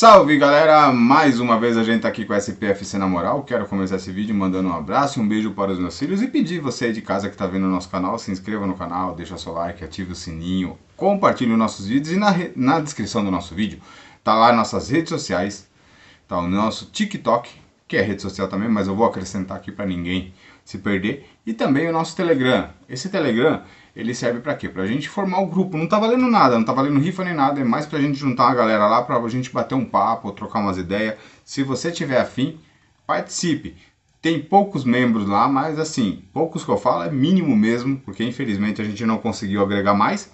Salve galera, mais uma vez a gente tá aqui com a SPFC na moral. Quero começar esse vídeo mandando um abraço e um beijo para os meus filhos e pedir você aí de casa que tá vendo o nosso canal, se inscreva no canal, deixa seu like, ative o sininho, compartilhe os nossos vídeos e na descrição do nosso vídeo tá lá nossas redes sociais, tá o nosso TikTok, que é rede social também, mas eu vou acrescentar aqui para ninguém se perder, e também o nosso Telegram. Esse Telegram, ele serve para quê? Pra gente formar o grupo. Não tá valendo nada, não tá valendo rifa nem nada, é mais pra gente juntar uma galera lá, pra gente bater um papo, trocar umas ideias. Se você tiver afim, participe. Tem poucos membros lá, mas assim, poucos que eu falo é mínimo mesmo, porque infelizmente a gente não conseguiu agregar mais,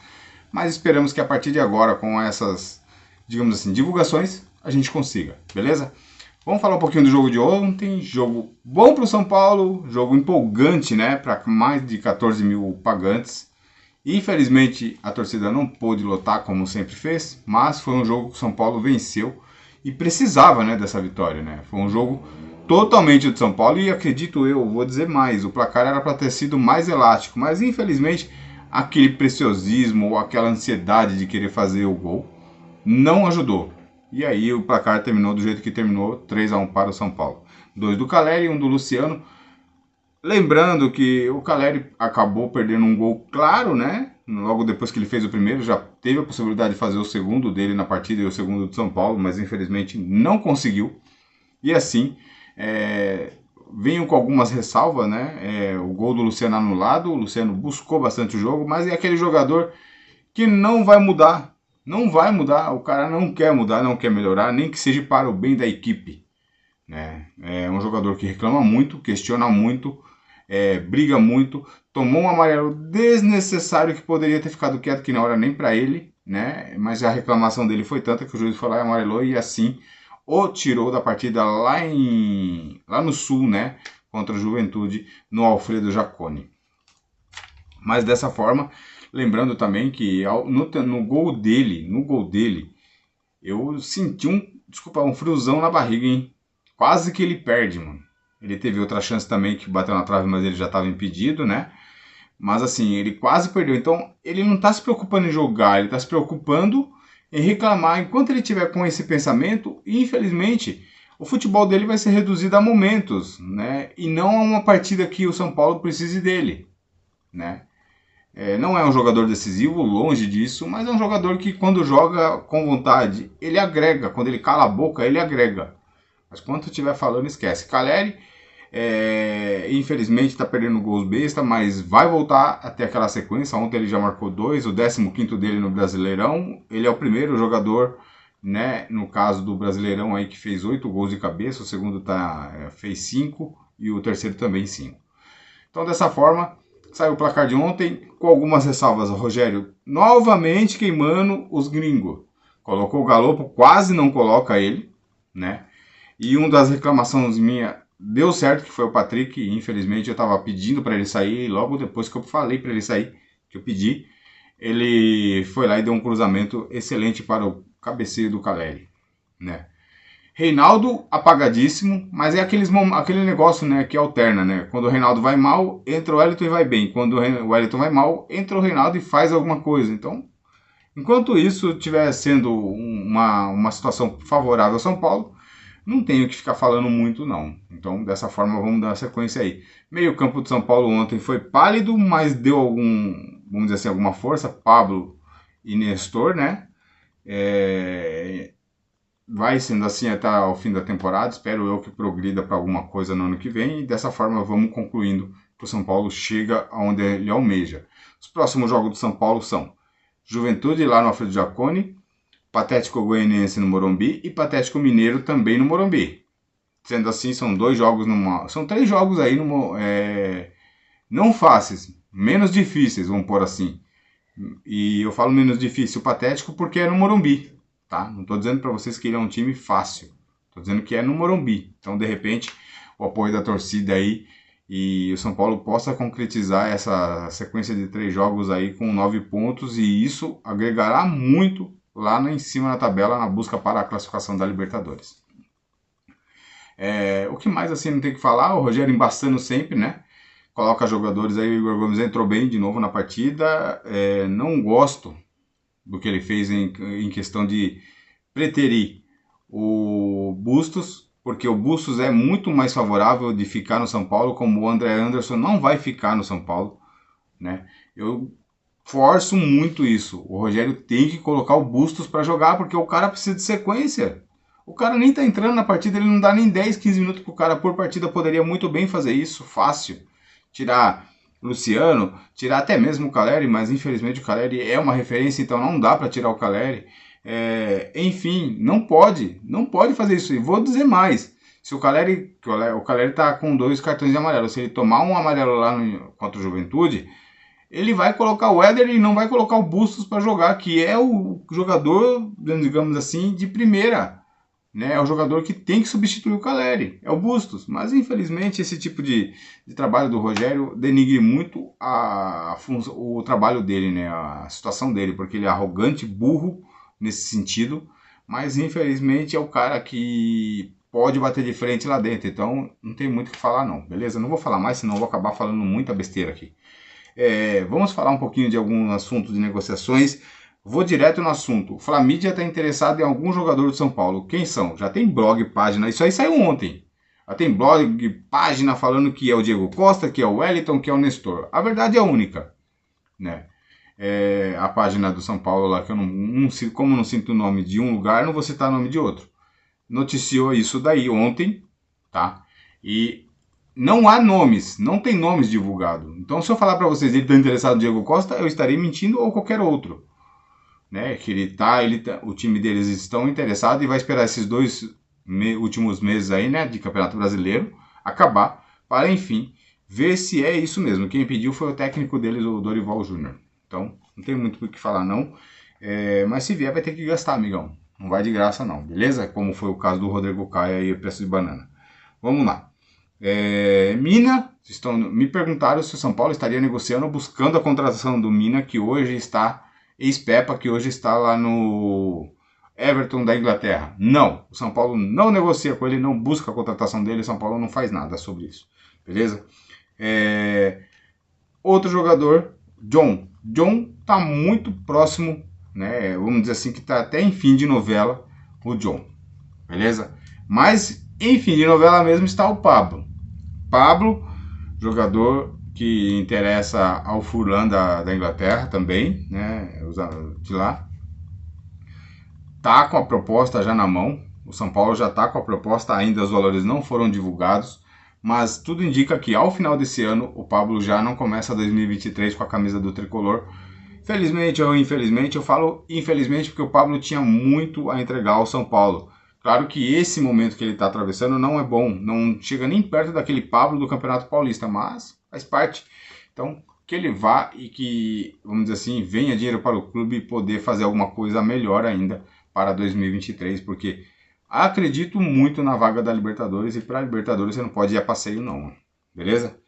mas esperamos que a partir de agora, com essas, digamos assim, divulgações, a gente consiga, beleza? Vamos falar um pouquinho do jogo de ontem, jogo bom para o São Paulo, jogo empolgante, né, para mais de 14 mil pagantes. Infelizmente a torcida não pôde lotar como sempre fez, mas foi um jogo que o São Paulo venceu e precisava, né, dessa vitória, né. Foi um jogo totalmente do São Paulo e acredito eu, vou dizer mais, o placar era para ter sido mais elástico, mas infelizmente aquele preciosismo ou aquela ansiedade de querer fazer o gol não ajudou. E aí o placar terminou do jeito que terminou, 3-1 para o São Paulo. 2 do Caleri e 1 do Luciano. Lembrando que o Caleri acabou perdendo um gol claro, né? Logo depois que ele fez o primeiro, já teve a possibilidade de fazer o segundo dele na partida e o segundo do São Paulo, mas infelizmente não conseguiu. E assim, venho com algumas ressalvas, né? O gol do Luciano anulado, o Luciano buscou bastante o jogo, mas é aquele jogador que não vai mudar. Não vai mudar, o cara não quer mudar, não quer melhorar, nem que seja para o bem da equipe. Né? É um jogador que reclama muito, questiona muito, briga muito, tomou um amarelo desnecessário que poderia ter ficado quieto, que não era nem para ele, né? Mas a reclamação dele foi tanta que o juiz foi lá e amarelou e assim o tirou da partida lá no Sul, né? Contra a Juventude, no Alfredo Jaconi. Mas dessa forma, lembrando também que no gol dele, eu senti um friozão na barriga, hein? Quase que ele perde, mano. Ele teve outra chance também que bateu na trave, mas ele já estava impedido, né? Mas assim, ele quase perdeu. Então, ele não está se preocupando em jogar, ele está se preocupando em reclamar. Enquanto ele tiver com esse pensamento, infelizmente, o futebol dele vai ser reduzido a momentos, né? E não a uma partida que o São Paulo precise dele, né? Não é um jogador decisivo, longe disso, mas é um jogador que quando joga com vontade, ele agrega. Quando ele cala a boca, ele agrega. Mas quando estiver falando, esquece. Caleri, infelizmente, está perdendo gols besta, mas vai voltar até aquela sequência. Ontem ele já marcou 2, o 15º dele no Brasileirão. Ele é o primeiro jogador, né, no caso do Brasileirão, aí, que fez 8 gols de cabeça. O segundo fez 5 e o terceiro também 5. Então, dessa forma, saiu o placar de ontem com algumas ressalvas. O Rogério novamente queimando os gringos. Colocou o Galopo, quase não coloca ele, né? E uma das reclamações minha deu certo, que foi o Patrick. E infelizmente eu estava pedindo para ele sair. Logo depois que eu falei para ele sair, que eu pedi, ele foi lá e deu um cruzamento excelente para o cabeceio do Caleri, né? Reinaldo apagadíssimo, mas é aquele negócio, né, que alterna, né? Quando o Reinaldo vai mal, entra o Wellington e vai bem. Quando o Wellington vai mal, entra o Reinaldo e faz alguma coisa. Então, enquanto isso estiver sendo uma situação favorável ao São Paulo, não tenho que ficar falando muito, não. Então, dessa forma, vamos dar sequência aí. Meio campo de São Paulo ontem foi pálido, mas deu vamos dizer assim, alguma força. Pablo e Nestor, né? Vai sendo assim até o fim da temporada. Espero eu que progrida para alguma coisa no ano que vem. E dessa forma vamos concluindo que o São Paulo chega aonde ele almeja. Os próximos jogos do São Paulo são Juventude lá no Alfredo Jaconi, Patético Goianiense no Morumbi e Patético Mineiro também no Morumbi. Sendo assim, são 2 jogos são 3 jogos aí não fáceis, menos difíceis, vamos pôr assim. E eu falo menos difícil o Patético porque é no Morumbi. Tá? Não estou dizendo para vocês que ele é um time fácil. Estou dizendo que é no Morumbi. Então, de repente, o apoio da torcida aí e o São Paulo possa concretizar essa sequência de 3 jogos aí com 9 pontos. E isso agregará muito lá em cima na tabela na busca para a classificação da Libertadores. O que mais assim não tem que falar? O Rogério embaçando sempre, né? Coloca jogadores aí. O Igor Gomes entrou bem de novo na partida. Não gosto do que ele fez em questão de preterir o Bustos, porque o Bustos é muito mais favorável de ficar no São Paulo, como o André Anderson não vai ficar no São Paulo, né? Eu forço muito isso. O Rogério tem que colocar o Bustos para jogar, porque o cara precisa de sequência. O cara nem tá entrando na partida, ele não dá nem 10, 15 minutos pro cara por partida, poderia muito bem fazer isso, fácil. Tirar Luciano, tirar até mesmo o Caleri, mas infelizmente o Caleri é uma referência, então não dá para tirar o Caleri. Enfim, não pode fazer isso. E vou dizer mais, se o Caleri tá com 2 cartões de amarelo, se ele tomar um amarelo lá contra o Juventude, ele vai colocar o Éder e não vai colocar o Bustos para jogar, que é o jogador, digamos assim, de primeira. Né? É o jogador que tem que substituir o Caleri, é o Bustos. Mas infelizmente esse tipo de trabalho do Rogério denigre muito o trabalho dele, né? A situação dele, porque ele é arrogante, burro nesse sentido, mas infelizmente é o cara que pode bater de frente lá dentro, então não tem muito o que falar não, beleza? Não vou falar mais, senão eu vou acabar falando muita besteira aqui. Vamos falar um pouquinho de algum assunto de negociações. Vou direto no assunto. O Flamídia está interessado em algum jogador do São Paulo. Quem são? Já tem blog, página. Isso aí saiu ontem. Já tem blog, página falando que é o Diego Costa, que é o Wellington, que é o Nestor. A verdade é única, né? A página do São Paulo lá, que eu como não sinto o nome de um lugar, não vou citar o nome de outro. Noticiou isso daí ontem, tá? E não há nomes, não tem nomes divulgados. Então, se eu falar para vocês ele está interessado no Diego Costa, eu estarei mentindo ou qualquer outro. Né, que o time deles estão interessados e vai esperar esses 2 últimos meses aí, né, de Campeonato Brasileiro acabar para, enfim, ver se é isso mesmo. Quem pediu foi o técnico deles, o Dorival Júnior. Então, não tem muito o que falar não, mas se vier vai ter que gastar, amigão. Não vai de graça não, beleza? Como foi o caso do Rodrigo Caio e o preço de banana. Vamos lá. Mina, me perguntaram se o São Paulo estaria negociando ou buscando a contratação do Mina, que hoje está ex-Pepa, que hoje está lá no Everton da Inglaterra. Não, o São Paulo não negocia com ele, não busca a contratação dele, o São Paulo não faz nada sobre isso, beleza? Outro jogador, John. John está muito próximo, né? Vamos dizer assim que está até em fim de novela, o John, beleza? Mas em fim de novela mesmo está o Pablo. Pablo, jogador que interessa ao Fulham da Inglaterra também, né, de lá. Tá com a proposta já na mão, o São Paulo já tá com a proposta, ainda os valores não foram divulgados, mas tudo indica que ao final desse ano o Pablo já não começa 2023 com a camisa do Tricolor. Felizmente ou infelizmente, eu falo infelizmente porque o Pablo tinha muito a entregar ao São Paulo. Claro que esse momento que ele está atravessando não é bom, não chega nem perto daquele Pablo do Campeonato Paulista, mas faz parte. Então, que ele vá e que, vamos dizer assim, venha dinheiro para o clube e poder fazer alguma coisa melhor ainda para 2023, porque acredito muito na vaga da Libertadores e para a Libertadores você não pode ir a passeio não, beleza?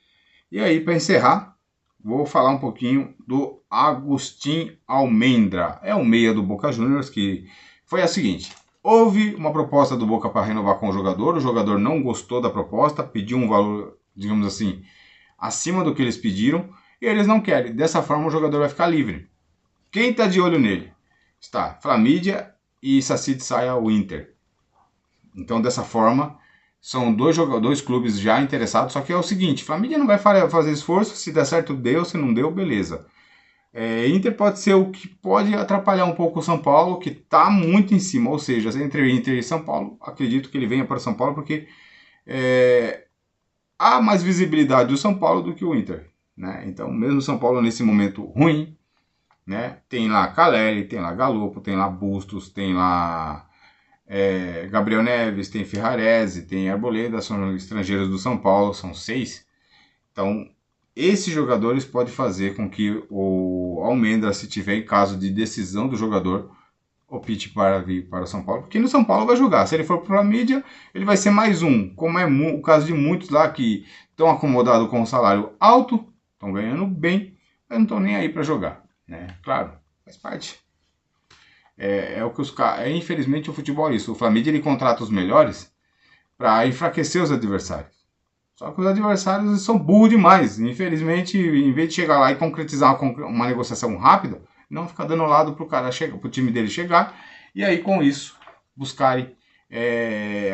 E aí, para encerrar, vou falar um pouquinho do Agustin Almendra, é o meia do Boca Juniors, que foi a seguinte: houve uma proposta do Boca para renovar com o jogador não gostou da proposta, pediu um valor, digamos assim, acima do que eles pediram, e eles não querem. Dessa forma o jogador vai ficar livre. Quem está de olho nele? Está Flamídia e Saci Saia o Inter. Então dessa forma são dois clubes já interessados, só que é o seguinte, Flamídia não vai fazer esforço, se der certo deu, se não deu, beleza. Inter pode ser o que pode atrapalhar um pouco o São Paulo, que está muito em cima, ou seja, entre Inter e São Paulo, acredito que ele venha para São Paulo, porque há mais visibilidade do São Paulo do que o Inter, né? Então, mesmo o São Paulo nesse momento ruim, né? Tem lá Caleri, tem lá Galopo, tem lá Bustos, tem lá Gabriel Neves, tem Ferrarese, tem Arboleda, são estrangeiros do São Paulo, são 6. Então, esses jogadores podem fazer com que o Almendra, se tiver em caso de decisão do jogador, opte para vir para o São Paulo, porque no São Paulo vai jogar. Se ele for para a mídia, ele vai ser mais um, como é o caso de muitos lá que estão acomodados com um salário alto, estão ganhando bem, mas não estão nem aí para jogar, né? Claro, faz parte. O que os caras. Infelizmente o futebol é isso. O Flamídia ele contrata os melhores para enfraquecer os adversários. Só que os adversários são burros demais. Infelizmente, em vez de chegar lá e concretizar uma negociação rápida, não fica dando lado pro cara chegar, pro time dele chegar, e aí com isso buscarem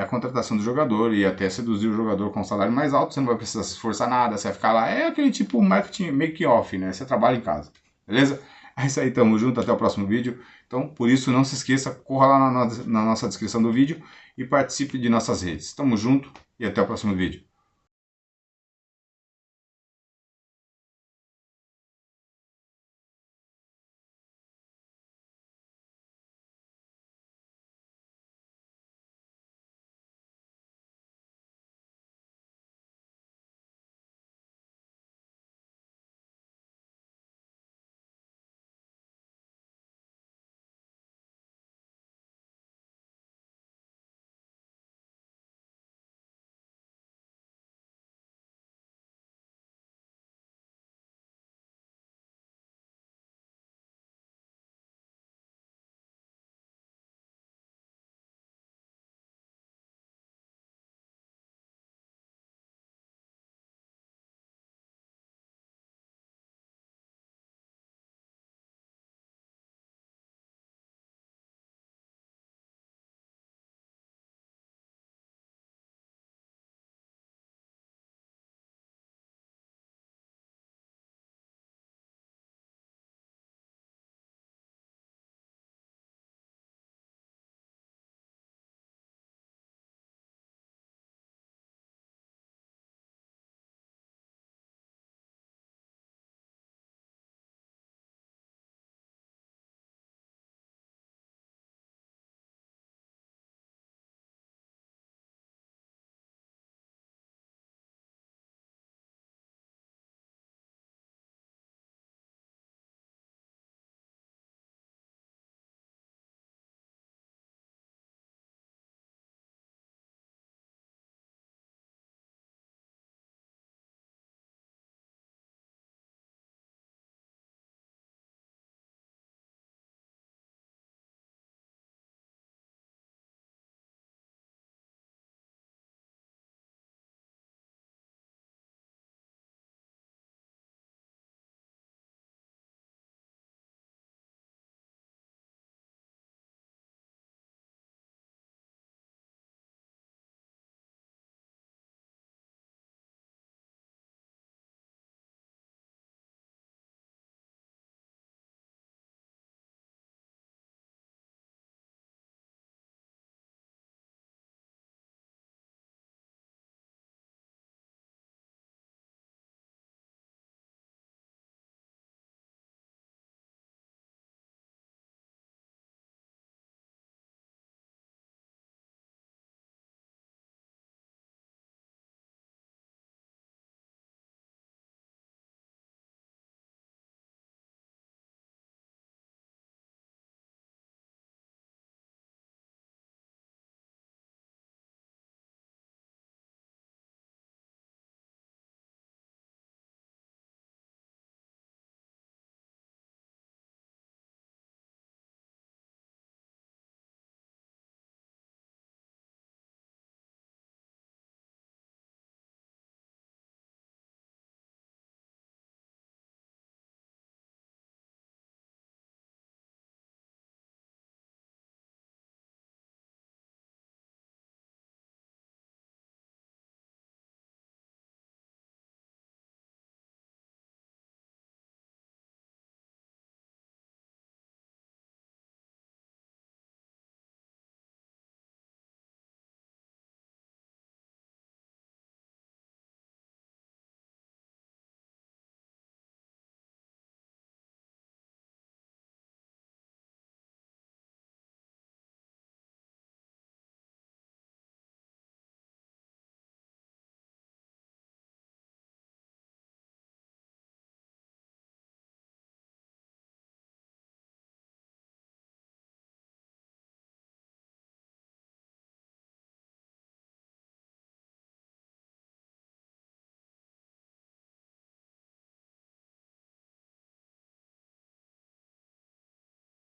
a contratação do jogador e até seduzir o jogador com um salário mais alto. Você não vai precisar se esforçar nada, você vai ficar lá. É aquele tipo marketing make-off, né? Você trabalha em casa, beleza? É isso aí, tamo junto, até o próximo vídeo. Então, por isso, não se esqueça, corra lá na nossa descrição do vídeo e participe de nossas redes. Tamo junto e até o próximo vídeo.